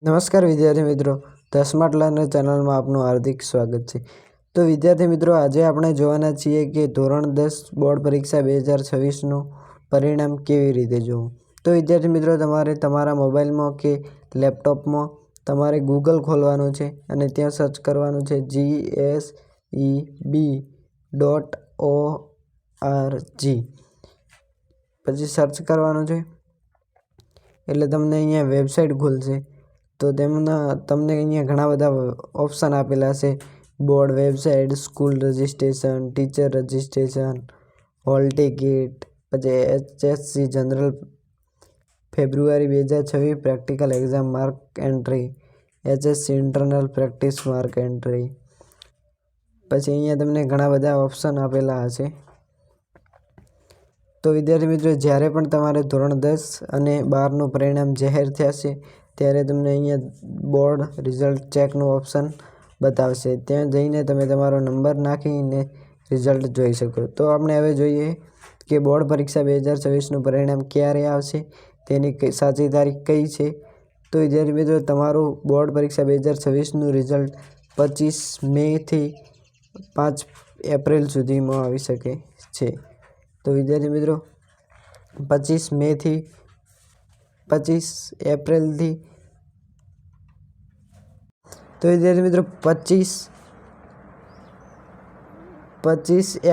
નમસ્કાર વિદ્યાર્થી મિત્રો, ધ સ્માર્ટ લર્નર ચેનલમાં આપનું હાર્દિક સ્વાગત છે. તો વિદ્યાર્થી મિત્રો, આજે આપણે જોવાના છીએ કે ધોરણ 10 બોર્ડ પરીક્ષા 2026નું પરિણામ કેવી રીતે જોવું. તો વિદ્યાર્થી મિત્રો, તમારે તમારા મોબાઈલમાં કે લેપટોપમાં તમારે ગૂગલ ખોલવાનું છે અને ત્યાં સર્ચ કરવાનું છે GSEB.org. પછી સર્ચ કરવાનું છે એટલે તમને અહીંયા વેબસાઇટ ખુલશે. તો તમને અહીંયા ઘણા બધા ઓપ્શન આપેલા છે: board website, school registration, teacher registration, hall ticket, પછી HSC general February 2026 practical exam mark entry, HSC internal practice mark entry. પછી અહીંયા તમને ઘણા બધા ઓપ્શન આપેલા હશે. તો વિદ્યાર્થી મિત્રો, જ્યારે પણ તમારે ધોરણ 10 અને 12નું પરિણામ જાહેર થશે ત્યારે તમને અહીંયા બોર્ડ રિઝલ્ટ ચેકનું ઓપ્શન બતાવશે. ત્યાં જઈને તમે તમારો નંબર નાખીને રિઝલ્ટ જોઈ શકો. તો આપણે હવે જોઈએ કે બોર્ડ પરીક્ષા 2026નું પરિણામ ક્યારે આવશે, તેની સાચી તારીખ કઈ છે. તો વિદ્યાર્થી મિત્રો, તમારું બોર્ડ પરીક્ષા 2026નું રિઝલ્ટ 25 મેથી 5 એપ્રિલ સુધીમાં આવી શકે છે. તો વિદ્યાર્થી મિત્રો, 25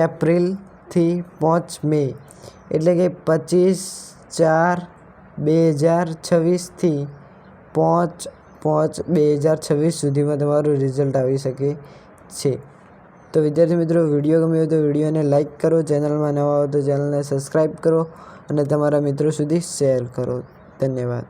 એપ્રિલથી 5 મે એટલે કે 25/4/2026 થી 5/5/2026 સુધીમાં તમારું રિઝલ્ટ આવી શકે છે. તો વિદ્યાર્થી મિત્રો, વિડીયો ગમ્યો હોય તો વિડીયોને લાઇક કરો, ચેનલમાં નવા હો તો ચેનલને સબસ્ક્રાઈબ કરો અને તમારા મિત્રો સુધી શેર કરો. ધન્યવાદ.